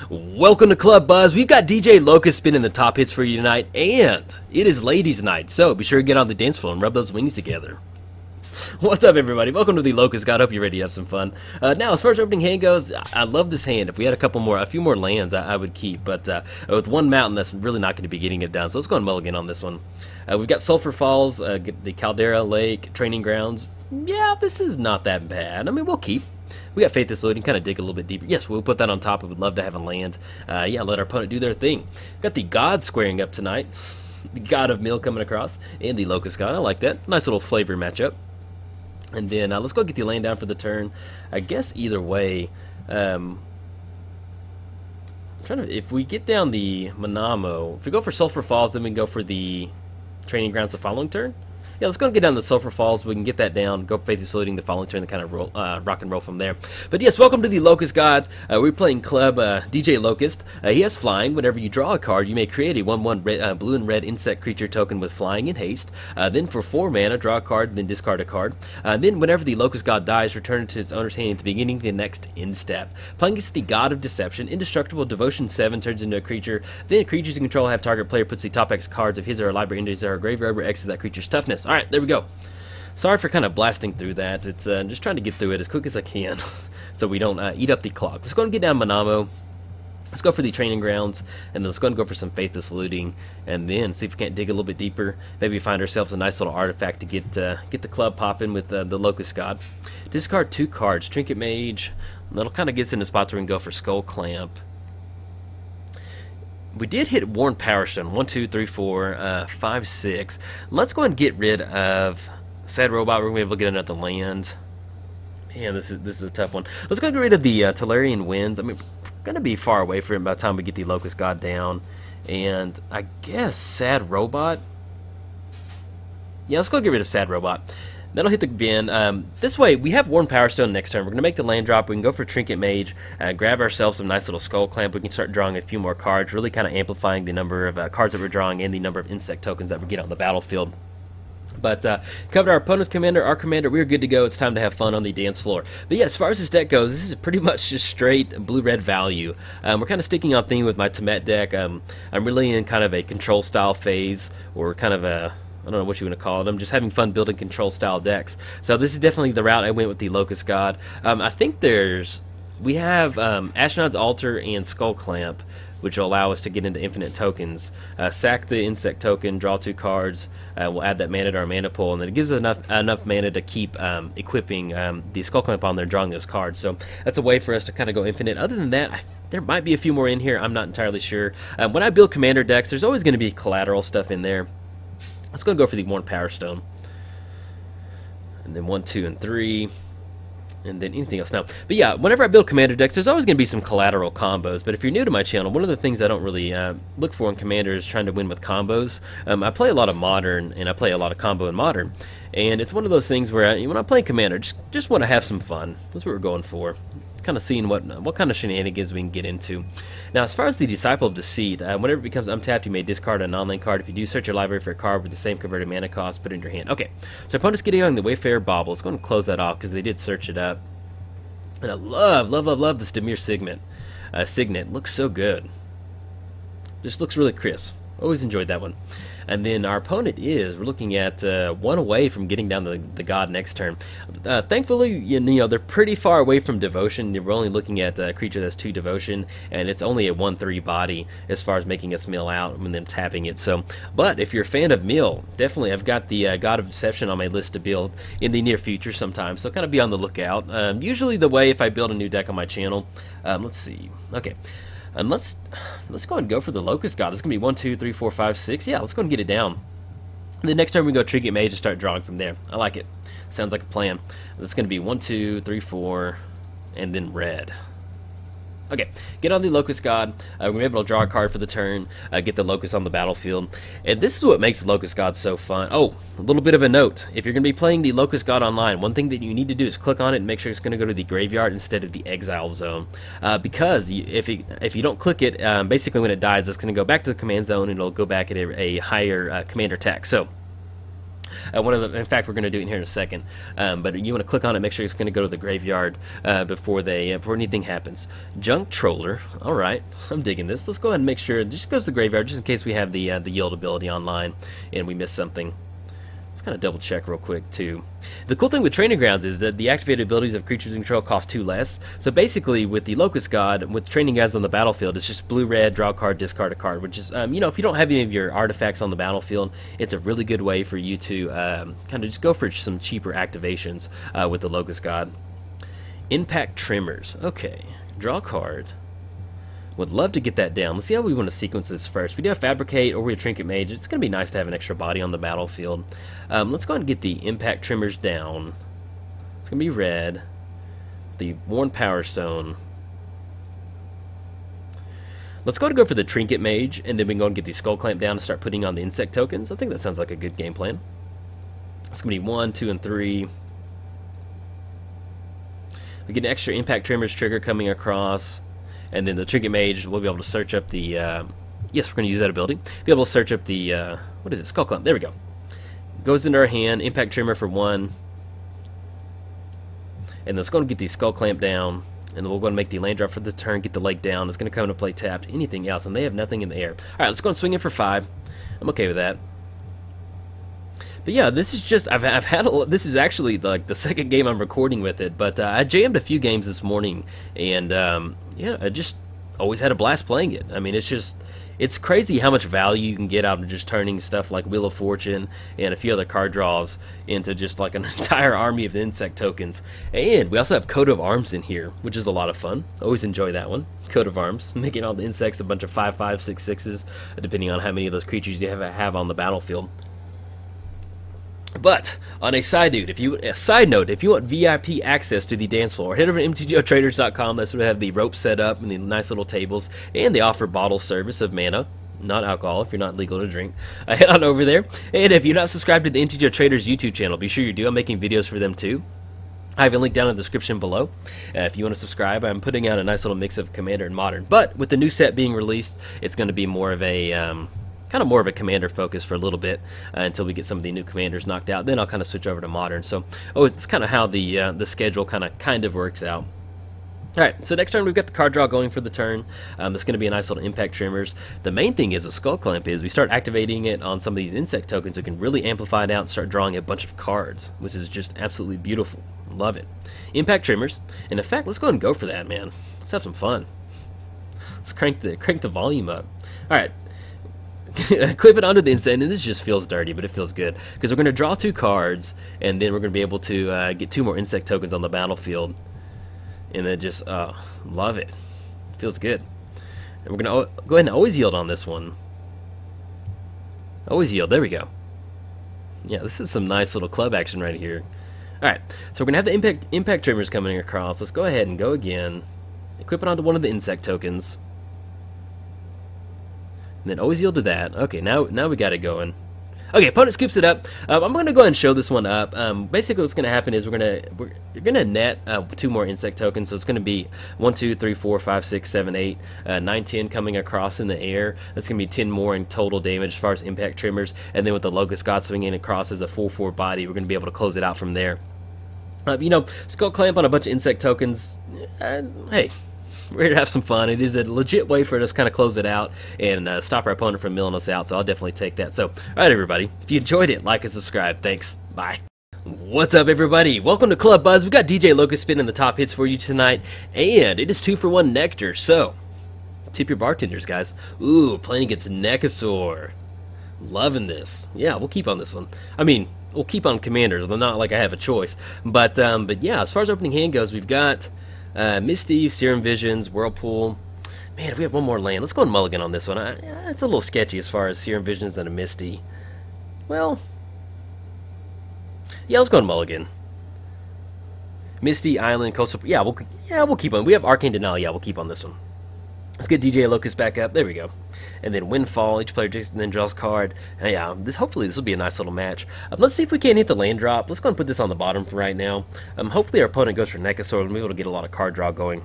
Welcome to Club Buzz. We've got DJ Locust spinning the top hits for you tonight, and it is ladies' night, so be sure to get on the dance floor and rub those wings together. What's up, everybody? Welcome to the Locust God. Hope you're ready to have some fun. Now, as far as opening hand goes, I love this hand. If we had a few more lands, I would keep, but with one mountain, that's really not going to be getting it down. So let's go and mulligan on this one. We've got Sulphur Falls, the Caldera Lake, Training Grounds. Yeah, this is not that bad. I mean, we'll keep. We got Faithless Loading, kind of dig a little bit deeper. Yes, we'll put that on top. We would love to have a land. Yeah, let our opponent do their thing. Got the God squaring up tonight. The God of Mill coming across, and the Locust God. I like that. Nice little flavor matchup. And then let's go get the land down for the turn. I guess either way, if we get down the Manamo, if we go for Sulphur Falls, then we can go for the Training Grounds the following turn. Yeah, let's go and get down the Sulphur Falls. We can get that down, go Faithless Loading the following turn, and kind of roll, rock and roll from there. But yes, welcome to the Locust God. We're playing Club DJ Locust. He has Flying. Whenever you draw a card, you may create a 1/1 blue and red insect creature token with Flying and Haste. Then for 4 mana, draw a card, then discard a card. Then whenever the Locust God dies, return it to its owner's hand at the beginning of the next end step. Playing against the God of Deception, Indestructible Devotion 7 turns into a creature. Then creatures you control have target player puts the top X cards of his or her library into his or her graveyard where X is that creature's toughness. Alright, there we go. Sorry for kind of blasting through that. It's just trying to get through it as quick as I can so we don't eat up the clock. Let's go and get down Manamo. Let's go for the Training Grounds, and then let's go and go for some Faithless Looting, and then see if we can't dig a little bit deeper. Maybe find ourselves a nice little artifact to get the club popping with the Locust God. Discard 2 cards. Trinket Mage. That'll kind of get us in the spot where we can go for Skull Clamp. We did hit Worn Power Stone. 1, 2, 3, 4, 5, 6. Let's go and get rid of Sad Robot. We're going to be able to get another land. Man, this is a tough one. Let's go and get rid of the Tolarian Winds. I mean, we're going to be far away from it by the time we get the Locust God down. And I guess Sad Robot. Yeah, let's go get rid of Sad Robot. That'll hit the bin. This way, we have Worn Power Stone next turn. We're going to make the land drop. We can go for Trinket Mage, grab ourselves some nice little Skull Clamp. We can start drawing a few more cards, really kind of amplifying the number of cards that we're drawing and the number of insect tokens that we get on the battlefield. But covered our opponent's commander, our commander, we're good to go. It's time to have fun on the dance floor. But yeah, as far as this deck goes, this is pretty much just straight blue-red value. We're kind of sticking on theme with my Temet deck. I'm really in kind of a control style phase, or kind of a, I don't know what you want to call it. I'm just having fun building control style decks. So this is definitely the route I went with the Locust God. I think we have Ashnod's Altar and Skull Clamp, which will allow us to get into infinite tokens. Sack the insect token, draw 2 cards. We'll add that mana to our mana pool, and then it gives us enough mana to keep equipping the Skull Clamp on there, drawing those cards. So that's a way for us to kind of go infinite. Other than that, there might be a few more in here. I'm not entirely sure. When I build commander decks, there's always going to be collateral stuff in there. Let's go for the Worn Power Stone. And then 1, 2, and 3. And then anything else now. But yeah, whenever I build commander decks, there's always going to be some collateral combos. But if you're new to my channel, one of the things I don't really look for in commander is trying to win with combos. I play a lot of modern, and I play a lot of combo in modern. And it's one of those things where when I'm playing commander, just want to have some fun. That's what we're going for. Kind of seeing what kind of shenanigans we can get into. Now, as far as the Disciple of Deceit, whenever it becomes untapped, you may discard a non-land card. If you do, search your library for a card with the same converted mana cost, put it in your hand. Okay, so opponent's getting on the Wayfarer Bauble. Let's go and close that off because they did search it up. And I love this Dimir Signet. Looks so good. Just looks really crisp. Always enjoyed that one. And then our opponent we're looking at 1 away from getting down the God next turn. Thankfully, you know, they're pretty far away from Devotion. We're only looking at a creature that's 2 Devotion, and it's only a 1/3 body as far as making us mill out and then tapping it. So, but if you're a fan of mill, definitely I've got the God of Deception on my list to build in the near future sometime. So kind of be on the lookout. Usually the way if I build a new deck on my channel, let's see. Okay. And let's go and go for the Locust God. This is going to be 1, 2, 3, 4, 5, 6. Yeah, let's go and get it down. And the next time we go Trinket Mage and start drawing from there. I like it. Sounds like a plan. It's going to be 1, 2, 3, 4, and then red. Okay, get on the Locust God. We're going to be able to draw a card for the turn, get the Locust on the battlefield. And this is what makes the Locust God so fun. Oh, a little bit of a note. If you're going to be playing the Locust God online, one thing that you need to do is click on it and make sure it's going to go to the graveyard instead of the exile zone. Because if you don't click it, basically when it dies, it's going to go back to the command zone and it'll go back at a higher commander attack. So One of the, in fact, we're going to do it here in a second. But you want to click on it, make sure it's going to go to the graveyard before anything happens. Junk Troller. All right, I'm digging this. Let's go ahead and make sure it just goes to the graveyard, just in case we have the yield ability online and we miss something. Kind of double check real quick too. The cool thing with Training Grounds is that the activated abilities of creatures in control cost 2 less. So basically, with the Locust God, with Training Grounds on the battlefield, it's just blue, red, draw a card, discard a card. Which is, you know, if you don't have any of your artifacts on the battlefield, it's a really good way for you to kind of just go for some cheaper activations with the Locust God. Impact Tremors. Okay, draw a card. Would love to get that down. Let's see how we want to sequence this first. We do have Fabricate or we have Trinket Mage. It's going to be nice to have an extra body on the battlefield. Let's go ahead and get the Impact Tremors down. It's going to be red. The Worn Power Stone. Let's go for the Trinket Mage, and then we can go and get the Skull Clamp down and start putting on the Insect tokens. I think that sounds like a good game plan. It's going to be 1, 2, and 3. We get an extra Impact Tremors trigger coming across. And then the Trinket Mage, we'll be able to search up the, yes, we're going to use that ability. Be able to search up the, what is it, Skull Clamp, there we go. Goes into our hand, Impact Tremor for 1. And let's go and get the Skull Clamp down. And then we'll go and make the land drop for the turn, get the leg down. It's going to come into play tapped, anything else, and they have nothing in the air. Alright, let's go and swing in for 5. I'm okay with that. But yeah, this is just, I've had this is actually like the second game I'm recording with it, but I jammed a few games this morning, and yeah, I just always had a blast playing it. I mean, it's crazy how much value you can get out of just turning stuff like Wheel of Fortune and a few other card draws into just like an entire army of insect tokens. And we also have Coat of Arms in here, which is a lot of fun. Always enjoy that one. Coat of Arms, making all the insects a bunch of 5/5, 6/6s, depending on how many of those creatures you have on the battlefield. But on a side note, if you want VIP access to the dance floor, head over to mtgotraders.com. That's where they have the ropes set up and the nice little tables, and they offer bottle service of mana, not alcohol if you're not legal to drink. Head on over there, and if you're not subscribed to the MTGO Traders YouTube channel, be sure you do. I'm making videos for them too. I have a link down in the description below. If you want to subscribe, I'm putting out a nice little mix of Commander and Modern. But with the new set being released, it's going to be more of a kind of more of a Commander focus for a little bit until we get some of the new Commanders knocked out. Then I'll kind of switch over to Modern. So, it's kind of how the schedule kind of works out. All right, so next turn we've got the card draw going for the turn. It's going to be a nice little Impact Tremors. The main thing is with Skull Clamp is we start activating it on some of these insect tokens that can really amplify it out and start drawing a bunch of cards, which is just absolutely beautiful. Love it. Impact Tremors. And in fact, let's go ahead and go for that, man. Let's have some fun. Let's crank the volume up. All right. Equip it onto the insect, and this just feels dirty, but it feels good because we're going to draw 2 cards, and then we're going to be able to get 2 more insect tokens on the battlefield, and then just love it. Feels good. And we're going to go ahead and always yield on this one. Always yield. There we go. Yeah, this is some nice little club action right here. All right, so we're going to have the impact Tremors coming across. Let's go ahead and go again. Equip it onto one of the insect tokens. And then always yield to that. Okay, now we got it going. Okay, opponent scoops it up. I'm going to go ahead and show this one up. Basically, what's going to happen is you're going to net 2 more insect tokens. So it's going to be 1, 2, 3, 4, 5, 6, 7, 8, 9, 10 coming across in the air. That's going to be 10 more in total damage as far as impact Tremors. And then with the Locust God swinging across as a 4/4 body, we're going to be able to close it out from there. You know, Skull Clamp on a bunch of insect tokens. Hey. We're here to have some fun. It is a legit way for us to kind of close it out and stop our opponent from milling us out, so I'll definitely take that. So, alright everybody, if you enjoyed it, like and subscribe. Thanks. Bye. What's up everybody? Welcome to Club Buzz. We got DJ Locust spinning the top hits for you tonight, and it is 2-for-1 Nectar, so tip your bartenders, guys. Ooh, playing against Nekusar. Loving this. Yeah, we'll keep on this one. I mean, we'll keep on Commanders, not like I have a choice. But yeah, as far as opening hand goes, we've got Misty, Serum Visions, Whirlpool. Man, if we have one more land, let's go and mulligan on this one. It's a little sketchy as far as Serum Visions and a Misty. Well, yeah, let's go and mulligan. Misty, Island, Coastal. Yeah, we'll keep on. We have Arcane Denial. Yeah, we'll keep on this one. Let's get DJ Locust back up. There we go. And then Windfall. Each player then draws a card. Yeah, hopefully this will be a nice little match. Let's see if we can't hit the land drop. Let's go and put this on the bottom for right now. Hopefully our opponent goes for Nekusar and we'll be able to get a lot of card draw going.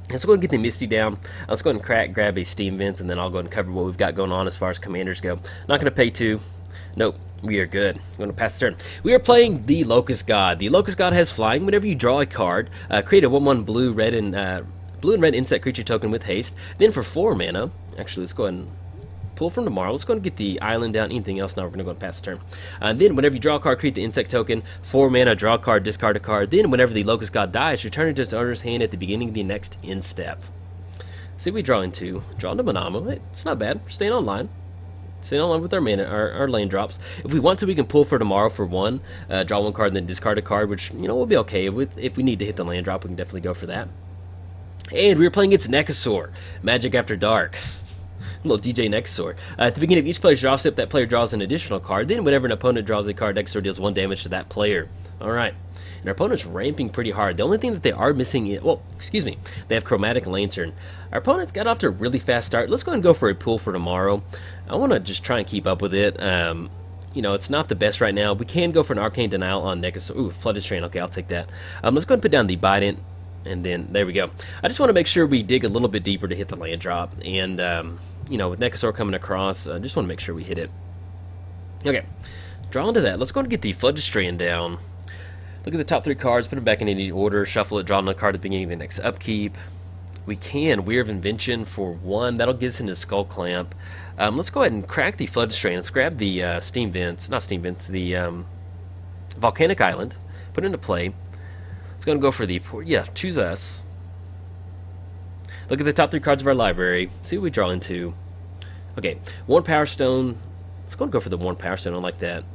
Let's go and get the Misty down. Let's go and grab a Steam Vents, and then I'll go and cover what we've got going on as far as Commanders go. Not going to pay 2. Nope. We are good. I'm going to pass the turn. We are playing the Locust God. The Locust God has flying. Whenever you draw a card, create a 1/1 blue, red, and red insect creature token with haste. Then for 4 mana, actually, let's go ahead and pull from tomorrow. Let's go and get the island down. Anything else? Now we're going to go and pass the turn. Then whenever you draw a card, create the insect token. 4 mana, draw a card, discard a card. Then whenever the Locust God dies, return it to its owner's hand at the beginning of the next end step. See, we draw into Manamo. Hey, it's not bad. We're staying online. Staying online with our mana, our lane drops. If we want to, we can pull for tomorrow for 1. Draw 1 card and then discard a card, which, you know, will be okay. If we need to hit the land drop, we can definitely go for that. And we were playing against Nekusar. Magic After Dark. Little DJ Nekusar. At the beginning of each player's draw step, that player draws an additional card. Then whenever an opponent draws a card, Nekusar deals 1 damage to that player. Alright. And our opponent's ramping pretty hard. The only thing that they are missing is, well, excuse me, they have Chromatic Lantern. Our opponent's got off to a really fast start. Let's go ahead and go for a pull for tomorrow. I want to just try and keep up with it. You know, it's not the best right now. We can go for an Arcane Denial on Nekusar. Ooh, Flooded Strain. Okay, I'll take that. Let's go ahead and put down the Bident. And then, there we go. I just want to make sure we dig a little bit deeper to hit the land drop. And, you know, with Nekusar coming across, I just want to make sure we hit it. Okay, draw into that. Let's go and get the Flooded Strand down. Look at the top 3 cards, put them back in any order, shuffle it, draw another card at the beginning of the next upkeep. We can Weir of Invention for 1. That'll get us into Skull Clamp. Let's go ahead and crack the Flooded Strand. Let's grab the Steam Vents, not Steam Vents, the Volcanic Island, put it into play. Let's go and go for the, yeah, choose us. Look at the top 3 cards of our library. See what we draw into. Okay, 1 Power Stone. Let's go and go for the 1 Power Stone. I like that.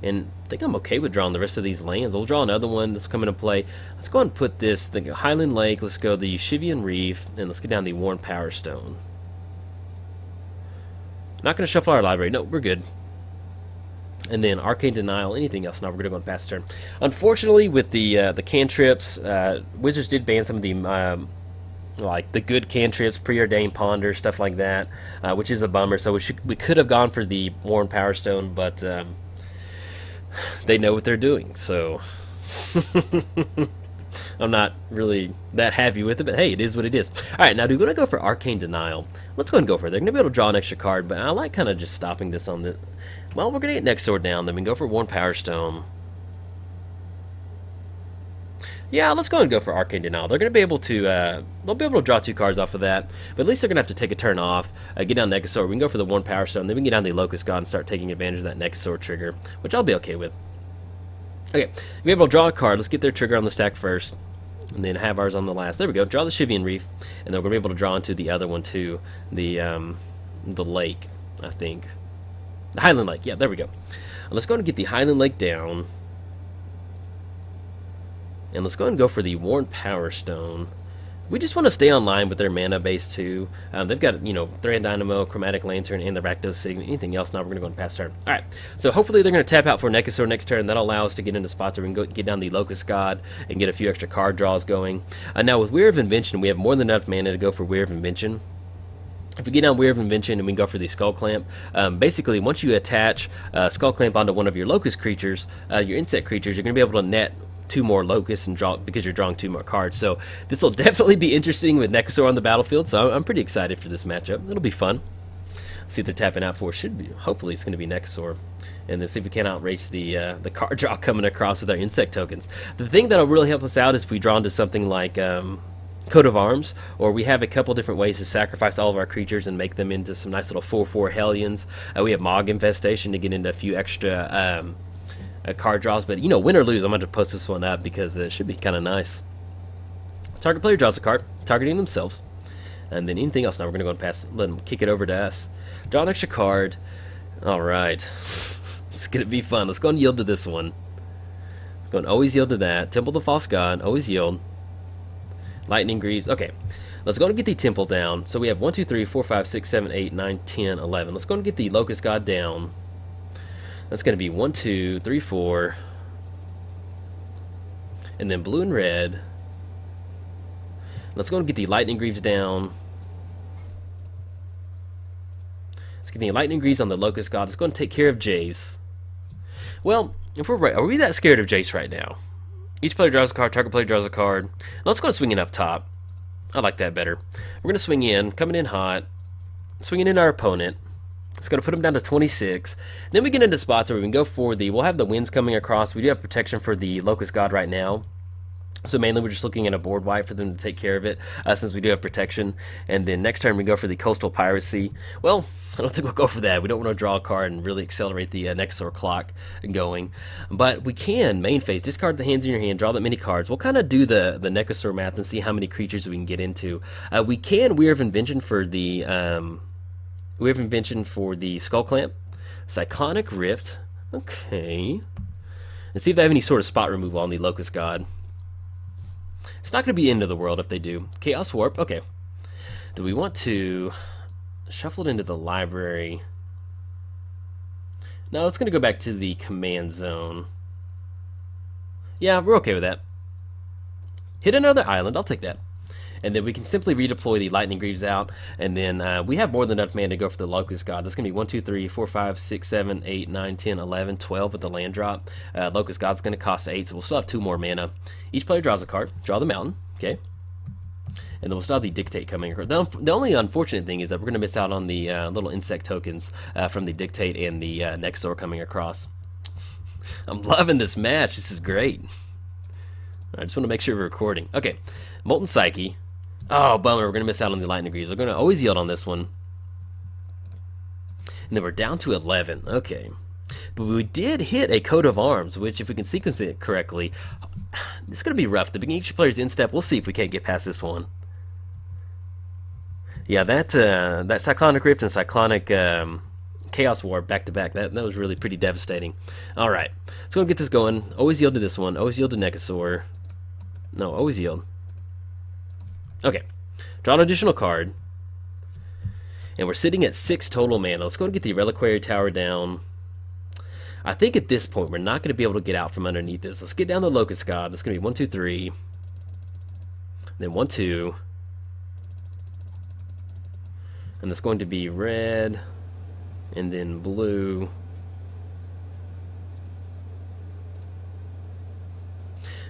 And I think I'm okay with drawing the rest of these lands. We'll draw another one that's coming into play. Let's go and put this, the Highland Lake. Let's go the Shivian Reef. And let's get down the Worn Power Stone. Not going to shuffle our library. No, we're good. And then Arcane Denial, anything else? No, we're going to go and pass the turn. Unfortunately, with the cantrips, Wizards did ban some of the like the good cantrips, Preordained Ponder, stuff like that, which is a bummer. So we could have gone for the Worn Power Stone, but they know what they're doing. So I'm not really that happy with it, but hey, it is what it is. All right, now do we want to go for Arcane Denial? Let's go ahead and go for it. They're going to be able to draw an extra card, but I like kind of just stopping this on the... Well, we're going to get Nekusar down, then we can go for 1 Power Stone. Yeah, let's go and go for Arcane Denial. They're going to be able to, they'll be able to draw 2 cards off of that, but at least they're going to have to take a turn off, get down Nekusar. We can go for the 1 Power Stone, then we can get down the Locust God and start taking advantage of that Nekusar trigger, which I'll be okay with. Okay, we're able to draw a card. Let's get their trigger on the stack first, and then have ours on the last. There we go. Draw the Shivian Reef, and then we're going to be able to draw into the other one too, the lake, I think. The Highland Lake. Yeah, there we go. And let's go ahead and get the Highland Lake down. And let's go ahead and go for the Worn Power Stone. We just want to stay online with their mana base too. They've got, you know, Thran Dynamo, Chromatic Lantern, and the Rakdos Signet. Anything else? Now we're going to go and pass turn. Alright, so hopefully they're going to tap out for Nekusar next turn. That'll allow us to get into spots where we can go get down the Locust God and get a few extra card draws going. Now with Weir of Invention, we have more than enough mana to go for Weir of Invention. If we get down Weir of Invention and we can go for the Skull Clamp, basically once you attach Skull Clamp onto one of your Locust creatures, your insect creatures, you're going to be able to net 2 more Locusts and draw, because you're drawing 2 more cards. So this will definitely be interesting with Nekusar on the battlefield, so I'm pretty excited for this matchup. It'll be fun. See what they're tapping out for. Should be, hopefully it's going to be Nekusar. And then see if we can outrace the card draw coming across with our insect tokens. The thing that'll really help us out is if we draw into something like Coat of Arms, or we have a couple different ways to sacrifice all of our creatures and make them into some nice little 4/4 Hellions. We have Mog Infestation to get into a few extra card draws, but you know, win or lose, I'm going to post this one up because it should be kind of nice. Target player draws a card, targeting themselves, and then anything else. Now we're going to go and pass, let them kick it over to us. Draw an extra card. All right, it's going to be fun. Let's go and yield to this one. Go and always yield to that. Temple the False God, always yield. Lightning Greaves. Okay, let's go and get the Temple down. So we have 1, 2, 3, 4, 5, 6, 7, 8, 9, 10, 11. Let's go and get the Locust God down. That's going to be 1, 2, 3, 4. And then blue and red. Let's go and get the Lightning Greaves down. Let's get the Lightning Greaves on the Locust God. Let's go and take care of Jace. Well, if we're right, are we that scared of Jace right now? Each player draws a card, target player draws a card. Let's go and swing it up top. I like that better. We're going to swing in, coming in hot, swinging in our opponent. It's going to put them down to 26. Then we get into spots where we can go for we'll have the winds coming across. We do have protection for the Locust God right now. So mainly we're just looking at a board wipe for them to take care of it, since we do have protection. And then next turn we go for the Coastal Piracy. Well, I don't think we'll go for that. We don't want to draw a card and really accelerate the Nekusar clock going. But we can, main phase, discard the hands in your hand, draw that many cards. We'll kind of do the Nekusar math and see how many creatures we can get into. We can Weir of Invention for the Skull Clamp, Cyclonic Rift, okay, and see if they have any sort of spot removal on the Locust God. It's not going to be the end of the world if they do. Chaos Warp, okay. Do we want to shuffle it into the library? No, it's going to go back to the command zone. Yeah, we're okay with that. Hit another island, I'll take that. And then we can simply redeploy the Lightning Greaves out, and then we have more than enough mana to go for the Locust God. That's going to be 1, 2, 3, 4, 5, 6, 7, 8, 9, 10, 11, 12 with the land drop. Locust God's going to cost 8, so we'll still have 2 more mana. Each player draws a card. Draw the mountain, okay? And then we'll still have the Dictate coming across. The only unfortunate thing is that we're going to miss out on the little insect tokens from the Dictate and the Nekusar coming across. I'm loving this match. This is great. I just want to make sure we're recording. Okay, Molten Psyche. Oh, bummer, we're going to miss out on the Lightning Greaves. We're going to always yield on this one. And then we're down to 11. Okay. But we did hit a Coat of Arms, which, if we can sequence it correctly, it's going to be rough. The beginning of each player's instep, we'll see if we can't get past this one. Yeah, that Cyclonic Rift and Cyclonic Chaos Warp back-to-back, that was really pretty devastating. All right, let's go get this going. Always yield to this one. Always yield to Nekusar. No, always yield. Okay, draw an additional card, and we're sitting at 6 total mana. Let's go and get the Reliquary Tower down. I think at this point we're not going to be able to get out from underneath this. Let's get down the Locust God. That's going to be 1, 2, 3, then 1, 2, and that's going to be red, and then blue.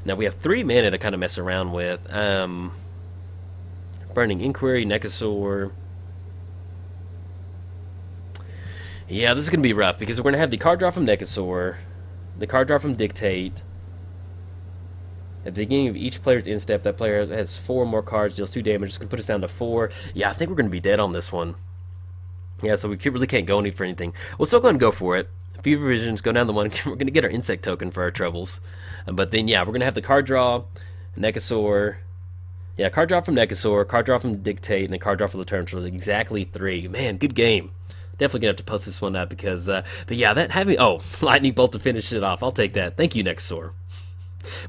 Now we have 3 mana to kind of mess around with. Burning Inquiry, Nekusar. Yeah, this is going to be rough because we're going to have the card draw from Nekusar, the card draw from Dictate. At the beginning of each player's instep, that player has 4 more cards, deals 2 damage. It's going to put us down to 4. Yeah, I think we're going to be dead on this one. Yeah, so we really can't go any for anything. We'll still go and go for it. Fever Visions, go down the one. We're going to get our insect token for our troubles. But then, yeah, we're going to have the card draw, Nekusar. Yeah, card draw from Nekusar, card draw from Dictate, and then card draw for the turn. So exactly 3. Man, good game. Definitely gonna have to post this one up because, but yeah, that having Lightning Bolt to finish it off. I'll take that. Thank you, Nekusar.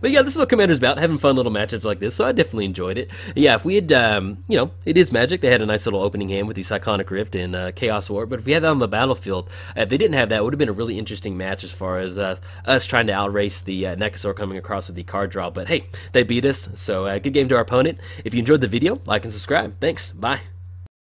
But yeah, this is what Commander's about, having fun little matchups like this, so I definitely enjoyed it. Yeah, if we had, you know, it is Magic. They had a nice little opening hand with the Cyclonic Rift and Chaos War, but if we had that on the battlefield, if they didn't have that, it would have been a really interesting match as far as us trying to outrace the Nekusar coming across with the card draw. But hey, they beat us, so good game to our opponent. If you enjoyed the video, like and subscribe. Thanks. Bye.